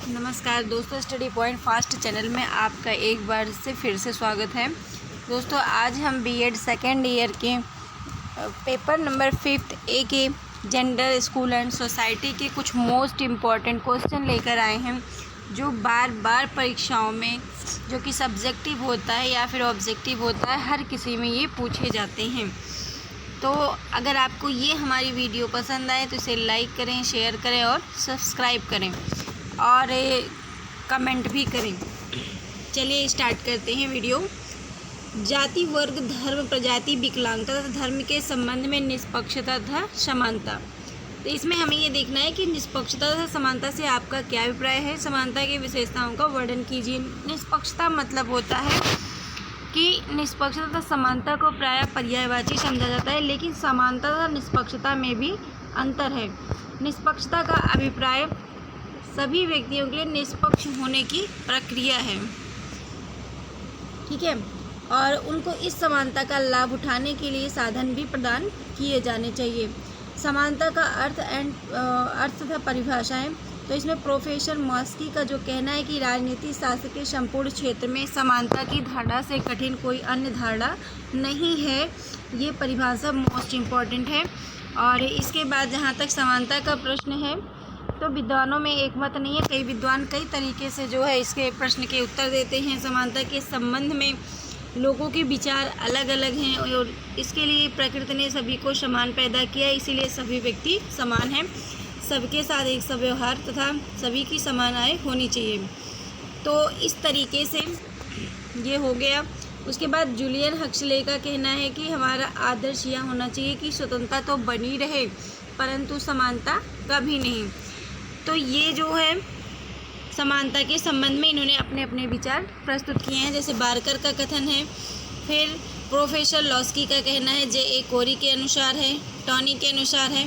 नमस्कार दोस्तों, study point fast channel में आपका एक बार से फिर से स्वागत है। दोस्तों, आज हम बीएड सेकेंड ईयर के पेपर नंबर 5 ए के जेंडर, स्कूल एंड सोसाइटी के कुछ मोस्ट इम्पॉर्टेंट क्वेश्चन लेकर आए हैं, जो बार बार परीक्षाओं में जो कि सब्जेक्टिव होता है या फिर ऑब्जेक्टिव होता है, हर किसी में ये पूछे जाते हैं। तो अगर आपको ये हमारी वीडियो पसंद आए तो इसे लाइक करें, शेयर करें और सब्सक्राइब करें और कमेंट भी करें। चलिए स्टार्ट करते हैं वीडियो। जाति, वर्ग, धर्म, प्रजाति, विकलांगता तथा धर्म के संबंध में निष्पक्षता तथा समानता। तो इसमें हमें ये देखना है कि निष्पक्षता तथा समानता से आपका क्या अभिप्राय है। समानता की विशेषताओं का वर्णन कीजिए। निष्पक्षता मतलब होता है कि निष्पक्षता तथा समानता को प्रायः पर्यायवाची समझा जाता है, लेकिन समानता तथा निष्पक्षता में भी अंतर है। निष्पक्षता का अभिप्राय सभी व्यक्तियों के लिए निष्पक्ष होने की प्रक्रिया है, ठीक है, और उनको इस समानता का लाभ उठाने के लिए साधन भी प्रदान किए जाने चाहिए। समानता का अर्थ तथा परिभाषाएं। तो इसमें प्रोफेसर मॉस्की का जो कहना है कि राजनीति शास्त्र के संपूर्ण क्षेत्र में समानता की धारणा से कठिन कोई अन्य धारणा नहीं है, ये परिभाषा मोस्ट इम्पॉर्टेंट है। और इसके बाद जहाँ तक समानता का प्रश्न है, तो विद्वानों में एक मत नहीं है। कई विद्वान कई तरीके से जो है इसके प्रश्न के उत्तर देते हैं। समानता के संबंध में लोगों के विचार अलग अलग हैं और इसके लिए प्रकृति ने सभी को समान पैदा किया, इसीलिए सभी व्यक्ति समान हैं। सबके साथ एक सा व्यवहार तथा सभी की समान आय होनी चाहिए। तो इस तरीके से ये हो गया। उसके बाद जूलियन हक्सले का कहना है कि हमारा आदर्श यह होना चाहिए कि स्वतंत्रता तो बनी रहे परंतु समानता कभी नहीं। तो ये जो है समानता के संबंध में इन्होंने अपने अपने विचार प्रस्तुत किए हैं। जैसे बारकर का कथन है, फिर प्रोफेसर लॉस्की का कहना है, जे.ए. कोरी के अनुसार है, टॉनी के अनुसार है।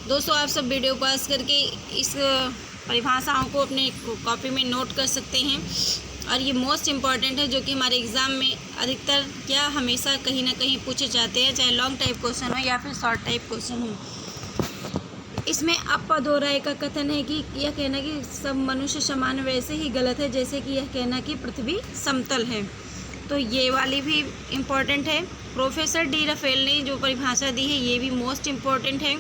दोस्तों, आप सब वीडियो पास करके इस परिभाषाओं को अपने कॉपी में नोट कर सकते हैं और ये मोस्ट इम्पॉर्टेंट है, जो कि हमारे एग्ज़ाम में अधिकतर या हमेशा कहीं ना कहीं पूछे जाते हैं, चाहे लॉन्ग टाइप क्वेश्चन हो या फिर शॉर्ट टाइप क्वेश्चन हो। इसमें अप्पादोराय का कथन है कि यह कहना कि सब मनुष्य समान वैसे ही गलत है जैसे कि यह कहना कि पृथ्वी समतल है। तो ये वाली भी इम्पॉर्टेंट है। प्रोफेसर डी राफेल ने जो परिभाषा दी है ये भी मोस्ट इम्पॉर्टेंट है।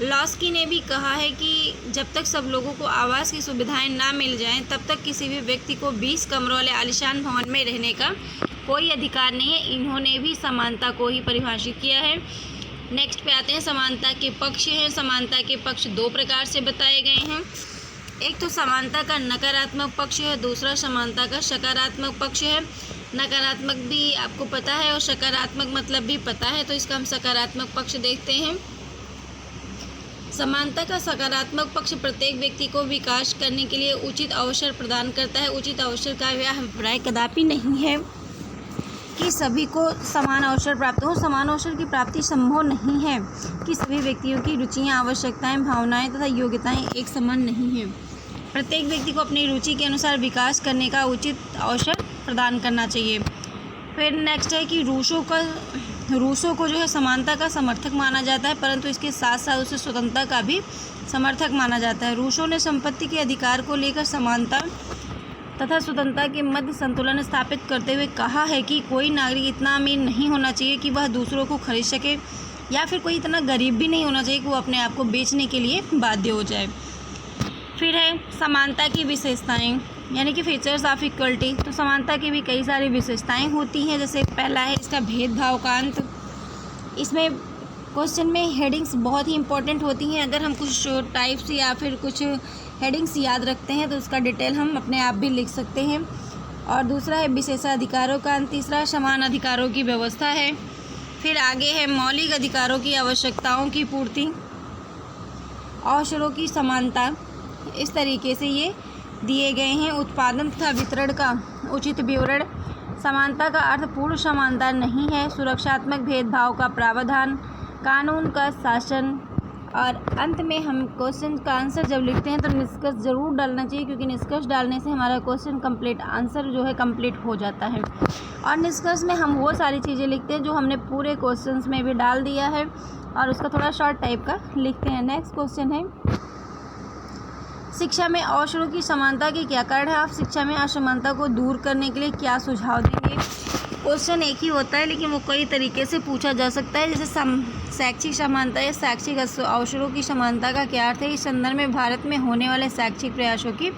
लॉस्की ने भी कहा है कि जब तक सब लोगों को आवास की सुविधाएं ना मिल जाएं तब तक किसी भी व्यक्ति को 20 कमरों वाले आलीशान भवन में रहने का कोई अधिकार नहीं है। इन्होंने भी समानता को ही परिभाषित किया है। नेक्स्ट पे आते हैं, समानता के पक्ष हैं। समानता के पक्ष दो प्रकार से बताए गए हैं। एक तो समानता का नकारात्मक पक्ष है, दूसरा समानता का सकारात्मक पक्ष है। नकारात्मक भी आपको पता है और सकारात्मक मतलब भी पता है, तो इसका हम सकारात्मक पक्ष देखते हैं। समानता का सकारात्मक पक्ष प्रत्येक व्यक्ति को विकास करने के लिए उचित अवसर प्रदान करता है। उचित अवसर का यह अभिप्राय कदापि नहीं है कि सभी को समान अवसर प्राप्त हो। समान अवसर की प्राप्ति संभव नहीं है कि सभी व्यक्तियों की रुचियां, आवश्यकताएं, भावनाएं तथा योग्यताएं एक समान नहीं हैं। प्रत्येक व्यक्ति को अपनी रुचि के अनुसार विकास करने का उचित अवसर प्रदान करना चाहिए। फिर नेक्स्ट है कि रूसो को जो है समानता का समर्थक माना जाता है, परंतु इसके साथ साथ उसे स्वतंत्रता का भी समर्थक माना जाता है। रूसो ने संपत्ति के अधिकार को लेकर समानता तथा स्वतंत्रता के मध्य संतुलन स्थापित करते हुए कहा है कि कोई नागरिक इतना अमीर नहीं होना चाहिए कि वह दूसरों को खरीद सके, या फिर कोई इतना गरीब भी नहीं होना चाहिए कि वो अपने आप को बेचने के लिए बाध्य हो जाए। फिर है समानता की विशेषताएं, यानी कि फीचर्स ऑफ इक्वलिटी। तो समानता की भी कई सारी विशेषताएं होती हैं। जैसे पहला है इसका भेदभाव का अंत। इसमें क्वेश्चन में हेडिंग्स बहुत ही इंपॉर्टेंट होती हैं। अगर हम कुछ टाइप्स या फिर कुछ हेडिंग्स याद रखते हैं तो उसका डिटेल हम अपने आप भी लिख सकते हैं। और दूसरा है विशेषाधिकारों का अंत। तीसरा समान अधिकारों की व्यवस्था है। फिर आगे है मौलिक अधिकारों की आवश्यकताओं की पूर्ति, अवसरों की समानता। इस तरीके से ये दिए गए हैं। उत्पादन तथा वितरण का उचित विवरण। समानता का अर्थ पूर्ण समानता नहीं है। सुरक्षात्मक भेदभाव का प्रावधान, कानून का शासन। और अंत में हम क्वेश्चन का आंसर जब लिखते हैं तो निष्कर्ष ज़रूर डालना चाहिए, क्योंकि निष्कर्ष डालने से हमारा क्वेश्चन कंप्लीट आंसर जो है कंप्लीट हो जाता है। और निष्कर्ष में हम वो सारी चीज़ें लिखते हैं जो हमने पूरे क्वेश्चंस में भी डाल दिया है और उसका थोड़ा शॉर्ट टाइप का लिखते हैं। नेक्स्ट क्वेश्चन है शिक्षा में अवसरों की समानता के क्या कारण है? आप शिक्षा में असमानता को दूर करने के लिए क्या सुझाव देंगे? क्वेश्चन एक ही होता है लेकिन वो कई तरीके से पूछा जा सकता है, जैसे शैक्षिक समानता या शैक्षिक अवसरों की समानता का क्या अर्थ है? इस संदर्भ में भारत में होने वाले शैक्षिक प्रयासों की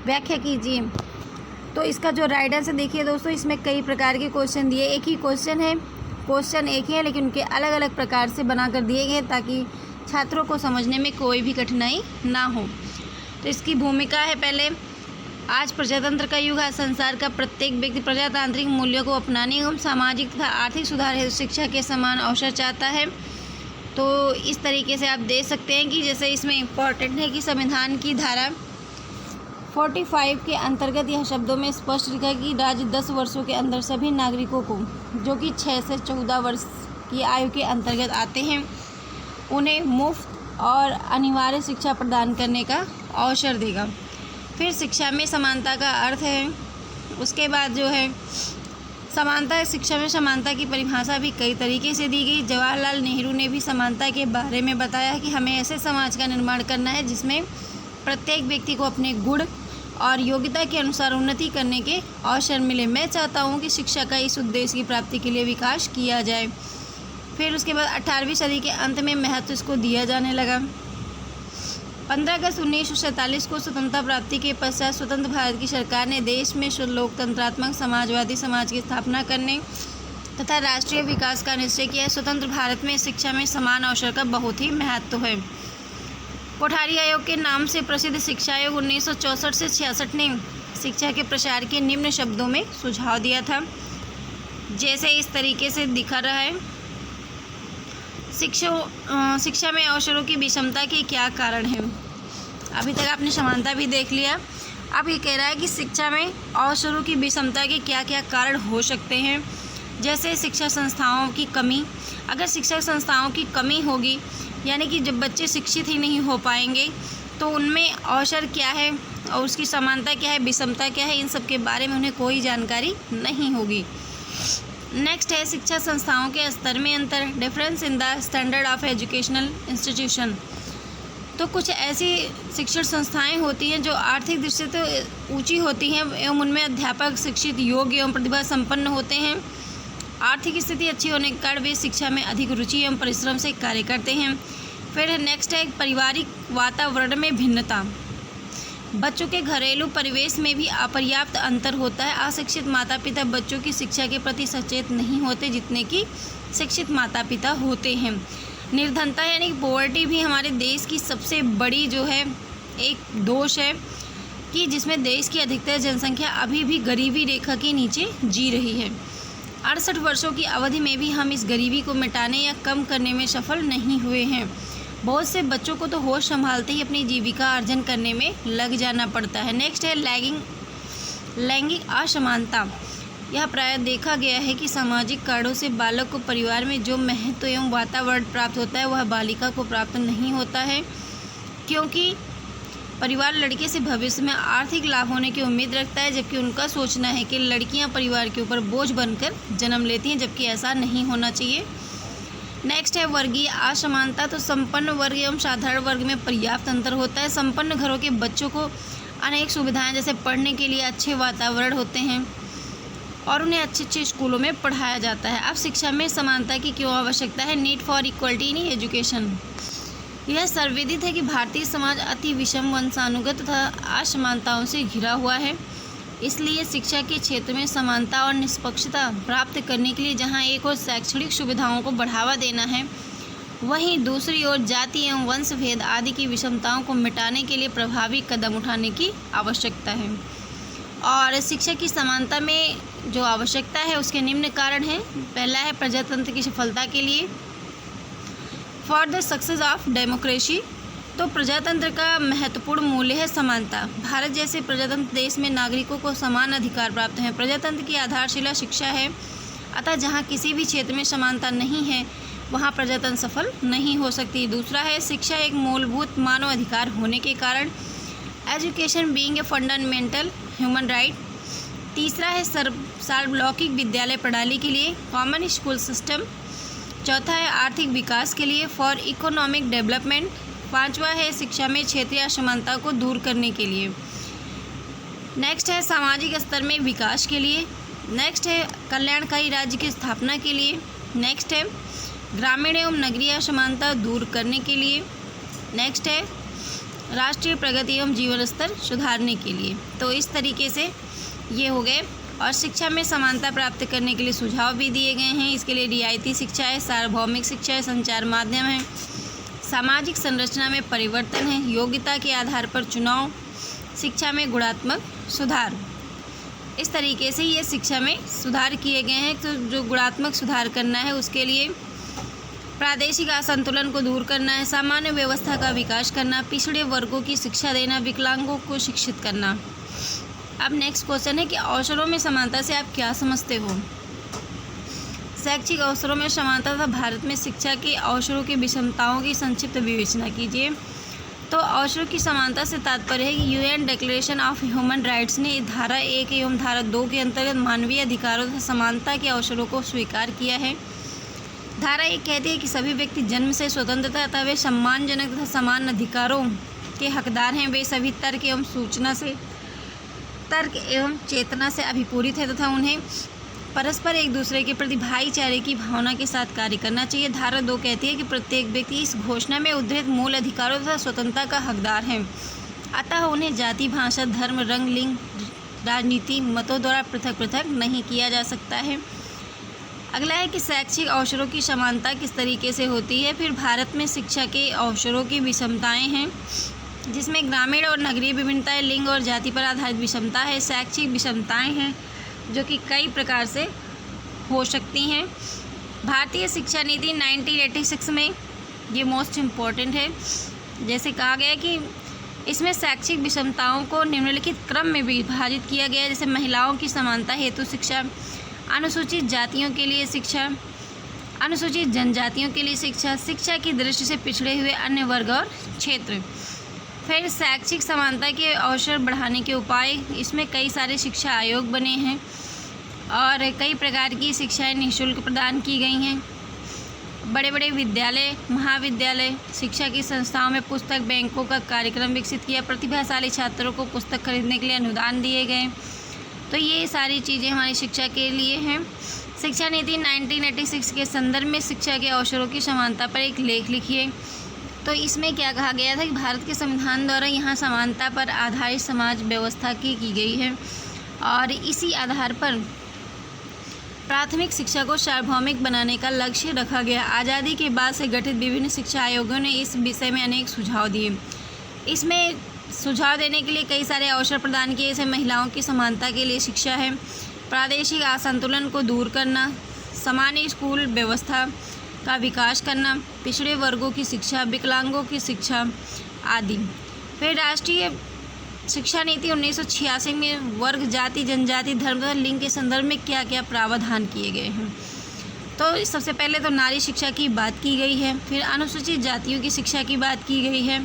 व्याख्या कीजिए। तो इसका जो राइट आंसर देखिए दोस्तों, इसमें कई प्रकार के क्वेश्चन दिए, एक ही क्वेश्चन है, क्वेश्चन एक ही है लेकिन उनके अलग अलग प्रकार से बनाकर दिए गए ताकि छात्रों को समझने में कोई भी कठिनाई ना हो। तो इसकी भूमिका है, पहले आज प्रजातंत्र का युग है, संसार का प्रत्येक व्यक्ति प्रजातांत्रिक मूल्यों को अपनाने एवं सामाजिक तथा आर्थिक सुधार हेतु शिक्षा के समान अवसर चाहता है। तो इस तरीके से आप देख सकते हैं कि जैसे इसमें इम्पॉर्टेंट है कि संविधान की धारा 45 के अंतर्गत यह शब्दों में स्पष्ट लिखा है कि राज्य 10 वर्षों के अंदर सभी नागरिकों को जो कि 6 से 14 वर्ष की आयु के अंतर्गत आते हैं उन्हें मुफ्त और अनिवार्य शिक्षा प्रदान करने का अवसर देगा। फिर शिक्षा में समानता का अर्थ है, उसके बाद जो है समानता, शिक्षा में समानता की परिभाषा भी कई तरीके से दी गई। जवाहरलाल नेहरू ने भी समानता के बारे में बताया कि हमें ऐसे समाज का निर्माण करना है जिसमें प्रत्येक व्यक्ति को अपने गुण और योग्यता के अनुसार उन्नति करने के अवसर मिले। मैं चाहता हूँ कि शिक्षा का इस उद्देश्य की प्राप्ति के लिए विकास किया जाए। फिर उसके बाद 18वीं सदी के अंत में महत्व इसको दिया जाने लगा। 15 अगस्त 1947 को स्वतंत्रता प्राप्ति के पश्चात स्वतंत्र भारत की सरकार ने देश में लोकतंत्रात्मक समाजवादी समाज की स्थापना करने तथा राष्ट्रीय विकास का निश्चय किया। स्वतंत्र भारत में शिक्षा में समान अवसर का बहुत ही महत्व है। कोठारी आयोग के नाम से प्रसिद्ध शिक्षा आयोग 1964 से 66 ने शिक्षा के प्रसार के निम्न शब्दों में सुझाव दिया था, जैसे इस तरीके से दिखा रहा है। शिक्षा में अवसरों की विषमता के क्या कारण हैं? अभी तक आपने समानता भी देख लिया, अब ये कह रहा है कि शिक्षा में अवसरों की विषमता के क्या क्या कारण हो सकते हैं। जैसे शिक्षा संस्थाओं की कमी, अगर शिक्षा संस्थाओं की कमी होगी यानी कि जब बच्चे शिक्षित ही नहीं हो पाएंगे तो उनमें अवसर क्या है और उसकी समानता क्या है, विषमता क्या है, इन सब के बारे में उन्हें कोई जानकारी नहीं होगी। नेक्स्ट है शिक्षा संस्थाओं के स्तर में अंतर, difference in the standard of educational institution. तो कुछ ऐसी शिक्षण संस्थाएं होती हैं जो आर्थिक दृष्टि से तो ऊंची होती हैं एवं उनमें अध्यापक शिक्षित, योग्य एवं प्रतिभा संपन्न होते हैं। आर्थिक स्थिति अच्छी होने के कारण वे शिक्षा में अधिक रुचि एवं परिश्रम से कार्य करते हैं। फिर नेक्स्ट है पारिवारिक वातावरण में भिन्नता, बच्चों के घरेलू परिवेश में भी अपर्याप्त अंतर होता है। अशिक्षित माता पिता बच्चों की शिक्षा के प्रति सचेत नहीं होते जितने कि शिक्षित माता पिता होते हैं। निर्धनता यानी पॉवर्टी भी हमारे देश की सबसे बड़ी जो है एक दोष है कि जिसमें देश की अधिकतर जनसंख्या अभी भी गरीबी रेखा के नीचे जी रही है। 68 वर्षों की अवधि में भी हम इस गरीबी को मिटाने या कम करने में सफल नहीं हुए हैं। बहुत से बच्चों को तो होश संभालते ही अपनी जीविका अर्जन करने में लग जाना पड़ता है। नेक्स्ट है लैंगिक असमानता। यह प्रायः देखा गया है कि सामाजिक कारणों से बालक को परिवार में जो महत्व एवं वातावरण प्राप्त होता है वह बालिका को प्राप्त नहीं होता है, क्योंकि परिवार लड़के से भविष्य में आर्थिक लाभ होने की उम्मीद रखता है, जबकि उनका सोचना है कि लड़कियां परिवार के ऊपर बोझ बनकर जन्म लेती हैं, जबकि ऐसा नहीं होना चाहिए। नेक्स्ट है वर्गीय असमानता। तो संपन्न वर्ग एवं साधारण वर्ग में पर्याप्त अंतर होता है। संपन्न घरों के बच्चों को अनेक सुविधाएं जैसे पढ़ने के लिए अच्छे वातावरण होते हैं और उन्हें अच्छे स्कूलों में पढ़ाया जाता है। अब शिक्षा में समानता की क्यों आवश्यकता है? Need for equality in education. यह सर्वविदित है कि भारतीय समाज अति विषम, वंशानुगत तथा असमानताओं से घिरा हुआ है। इसलिए शिक्षा के क्षेत्र में समानता और निष्पक्षता प्राप्त करने के लिए जहां एक ओर शैक्षणिक सुविधाओं को बढ़ावा देना है, वहीं दूसरी ओर जाति एवं वंश भेद आदि की विषमताओं को मिटाने के लिए प्रभावी कदम उठाने की आवश्यकता है। और शिक्षा की समानता में जो आवश्यकता है उसके निम्न कारण हैं। पहला है प्रजातंत्र की सफलता के लिए, for the success of democracy. तो प्रजातंत्र का महत्वपूर्ण मूल्य है समानता। भारत जैसे प्रजातंत्र देश में नागरिकों को समान अधिकार प्राप्त हैं। प्रजातंत्र की आधारशिला शिक्षा है, अतः जहाँ किसी भी क्षेत्र में समानता नहीं है वहाँ प्रजातंत्र सफल नहीं हो सकती। दूसरा है शिक्षा एक मूलभूत मानव अधिकार होने के कारण, education being a fundamental human right. तीसरा है सार्वलौकिक विद्यालय प्रणाली के लिए, कॉमन स्कूल सिस्टम। चौथा है आर्थिक विकास के लिए, फॉर इकोनॉमिक डेवलपमेंट। 5वां है शिक्षा में क्षेत्रीय असमानता को दूर करने के लिए। नेक्स्ट है सामाजिक स्तर में विकास के लिए। नेक्स्ट है कल्याणकारी राज्य की स्थापना के लिए। नेक्स्ट है ग्रामीण एवं नगरीय असमानता दूर करने के लिए। नेक्स्ट है राष्ट्रीय प्रगति एवं जीवन स्तर सुधारने के लिए। तो इस तरीके से ये हो गए। और शिक्षा में समानता प्राप्त करने के लिए सुझाव भी दिए गए हैं। इसके लिए रियायती शिक्षा है, सार्वभौमिक शिक्षा है, संचार माध्यम है, सामाजिक संरचना में परिवर्तन है, योग्यता के आधार पर चुनाव, शिक्षा में गुणात्मक सुधार। इस तरीके से ये शिक्षा में सुधार किए गए हैं। तो जो गुणात्मक सुधार करना है उसके लिए प्रादेशिक असंतुलन को दूर करना है, सामान्य व्यवस्था का विकास करना, पिछड़े वर्गों की शिक्षा देना, विकलांगों को शिक्षित करना। अब नेक्स्ट क्वेश्चन है कि अवसरों में समानता से आप क्या समझते हो। शैक्षिक अवसरों में समानता तथा भारत में शिक्षा के अवसरों की विषमताओं की संक्षिप्त विवेचना कीजिए। तो अवसरों की समानता से तात्पर्य है कि UN declaration of human rights ने धारा 1 एवं धारा 2 के अंतर्गत मानवीय अधिकारों तथा समानता के अवसरों को स्वीकार किया है। धारा 1 कहती है कि सभी व्यक्ति जन्म से स्वतंत्रता तथा वे सम्मानजनक तथा समान अधिकारों के हकदार हैं। वे सभी तर्क एवं चेतना से अभिपूरित है तथा उन्हें परस्पर एक दूसरे के प्रति भाईचारे की भावना के साथ कार्य करना चाहिए। धारा 2 कहती है कि प्रत्येक व्यक्ति इस घोषणा में उद्धृत मूल अधिकारों तथा स्वतंत्रता का हकदार है, अतः उन्हें जाति, भाषा, धर्म, रंग, लिंग, राजनीति, मतों द्वारा पृथक पृथक नहीं किया जा सकता है। अगला है कि शैक्षिक अवसरों की समानता किस तरीके से होती है। फिर भारत में शिक्षा के अवसरों की विषमताएँ हैं, जिसमें ग्रामीण और नगरीय विभिन्नताएं, लिंग और जाति पर आधारित विषमता है, शैक्षिक विषमताएं हैं जो कि कई प्रकार से हो सकती हैं। भारतीय शिक्षा नीति 1986 में ये मोस्ट इम्पॉर्टेंट है। जैसे कहा गया कि इसमें शैक्षिक विषमताओं को निम्नलिखित क्रम में विभाजित किया गया है। जैसे महिलाओं की समानता हेतु शिक्षा, अनुसूचित जातियों के लिए शिक्षा, अनुसूचित जनजातियों के लिए शिक्षा, शिक्षा की दृष्टि से पिछड़े हुए अन्य वर्ग और क्षेत्र। फिर शैक्षिक समानता के अवसर बढ़ाने के उपाय, इसमें कई सारे शिक्षा आयोग बने हैं और कई प्रकार की शिक्षाएं निःशुल्क प्रदान की गई हैं। बड़े बड़े विद्यालय, महाविद्यालय, शिक्षा की संस्थाओं में पुस्तक बैंकों का कार्यक्रम विकसित किया, प्रतिभाशाली छात्रों को पुस्तक खरीदने के लिए अनुदान दिए गए। तो ये सारी चीज़ें हमारी शिक्षा के लिए हैं। शिक्षा नीति 1986 के संदर्भ में शिक्षा के अवसरों की समानता पर एक लेख लिखिए। तो इसमें क्या कहा गया था कि भारत के संविधान द्वारा यहाँ समानता पर आधारित समाज व्यवस्था की गई है और इसी आधार पर प्राथमिक शिक्षा को सार्वभौमिक बनाने का लक्ष्य रखा गया। आज़ादी के बाद से गठित विभिन्न शिक्षा आयोगों ने इस विषय में अनेक सुझाव दिए। इसमें सुझाव देने के लिए कई सारे अवसर प्रदान किए, जैसे महिलाओं की समानता के लिए शिक्षा है, प्रादेशिक असंतुलन को दूर करना, सामान्य स्कूल व्यवस्था का विकास करना, पिछड़े वर्गों की शिक्षा, विकलांगों की शिक्षा आदि। फिर राष्ट्रीय शिक्षा नीति 1986 में वर्ग, जाति, जनजाति, धर्म तथा लिंग के संदर्भ में क्या क्या प्रावधान किए गए हैं। तो सबसे पहले तो नारी शिक्षा की बात की गई है, फिर अनुसूचित जातियों की शिक्षा की बात की गई है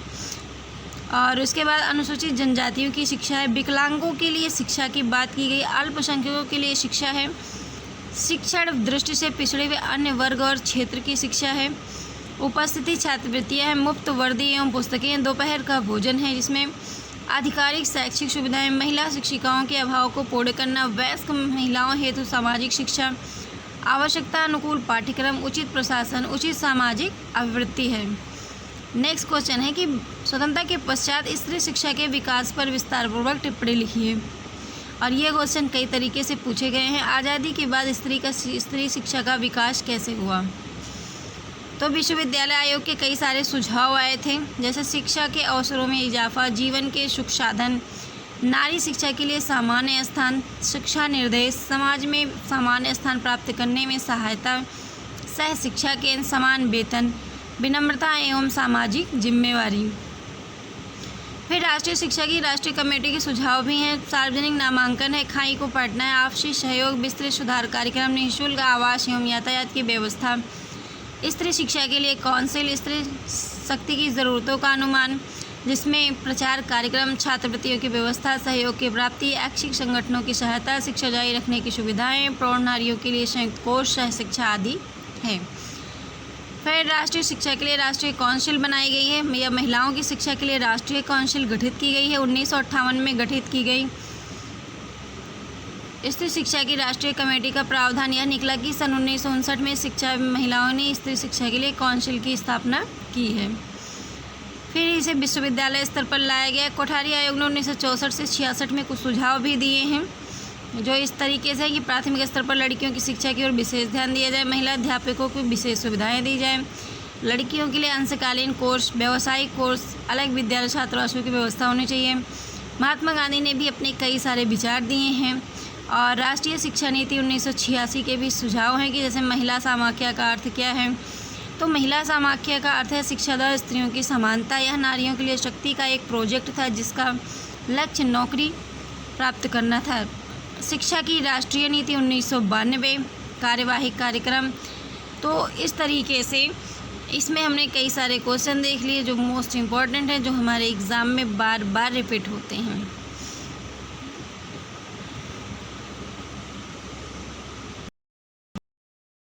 और उसके बाद अनुसूचित जनजातियों की शिक्षा है, विकलांगों के लिए शिक्षा की बात की गई, अल्पसंख्यकों के लिए शिक्षा है, शिक्षण दृष्टि से पिछड़े हुए अन्य वर्ग और क्षेत्र की शिक्षा है, उपस्थिति छात्रवृत्तियाँ हैं, मुफ्त वर्दी एवं पुस्तकें, दोपहर का भोजन है जिसमें आधिकारिक शैक्षिक सुविधाएं, महिला शिक्षिकाओं के अभाव को पूर्ण करना, वयस्क महिलाओं हेतु सामाजिक शिक्षा, आवश्यकता अनुकूल पाठ्यक्रम, उचित प्रशासन, उचित सामाजिक अभिवृत्ति है। नेक्स्ट क्वेश्चन है कि स्वतंत्रता के पश्चात स्त्री शिक्षा के विकास पर विस्तारपूर्वक टिप्पणी लिखिए और ये क्वेश्चन कई तरीके से पूछे गए हैं। आज़ादी के बाद स्त्री शिक्षा का विकास कैसे हुआ। तो विश्वविद्यालय आयोग के कई सारे सुझाव आए थे, जैसे शिक्षा के अवसरों में इजाफा, जीवन के सुख साधन, नारी शिक्षा के लिए सामान्य स्थान, शिक्षा निर्देश, समाज में सामान्य स्थान प्राप्त करने में सहायता, सह शिक्षा केंद्र, समान वेतन, विनम्रता एवं सामाजिक जिम्मेवारी। फिर राष्ट्रीय शिक्षा की राष्ट्रीय कमेटी के सुझाव भी हैं। सार्वजनिक नामांकन है, खाई को पढ़ना है, आपसी सहयोग, विस्तृत सुधार कार्यक्रम, निःशुल्क आवास एवं यातायात की व्यवस्था, स्त्री शिक्षा के लिए काउंसिल, स्त्री शक्ति की ज़रूरतों का अनुमान जिसमें प्रचार कार्यक्रम, छात्रवृत्तियों की व्यवस्था, सहयोग की प्राप्ति, ऐच्छिक संगठनों की सहायता, शिक्षा जारी रखने की सुविधाएं, प्रौढ़ नारियों के लिए संयुक्त कोष, सह शिक्षा आदि है। फिर राष्ट्रीय शिक्षा के लिए राष्ट्रीय काउंसिल बनाई गई है, या महिलाओं की शिक्षा के लिए राष्ट्रीय काउंसिल गठित की गई है, 1958 में गठित की गई। स्त्री शिक्षा की राष्ट्रीय कमेटी का प्रावधान यह निकला कि सन 1959 में शिक्षा महिलाओं ने स्त्री शिक्षा के लिए काउंसिल की स्थापना की है। फिर इसे विश्वविद्यालय स्तर पर लाया गया। कोठारी आयोग ने 1964 से 66 में कुछ सुझाव भी दिए हैं, जो इस तरीके से है कि प्राथमिक स्तर पर लड़कियों की शिक्षा की ओर विशेष ध्यान दिया जाए, महिला अध्यापकों को विशेष सुविधाएं दी जाए, लड़कियों के लिए अंशकालीन कोर्स, व्यावसायिक कोर्स, अलग विद्यालय छात्रावासों की व्यवस्था होनी चाहिए। महात्मा गांधी ने भी अपने कई सारे विचार दिए हैं। और राष्ट्रीय शिक्षा नीति 1986 के भी सुझाव हैं कि जैसे महिला समाख्या का अर्थ क्या है, तो महिला समाख्या का अर्थ है शिक्षादार स्त्रियों की समानता। यह नारियों के लिए शक्ति का एक प्रोजेक्ट था जिसका लक्ष्य नौकरी प्राप्त करना था। शिक्षा की राष्ट्रीय नीति 1992 कार्यवाही कार्यक्रम। तो इस तरीके से इसमें हमने कई सारे क्वेश्चन देख लिए जो मोस्ट इम्पॉर्टेंट हैं, जो हमारे एग्ज़ाम में बार बार रिपीट होते हैं।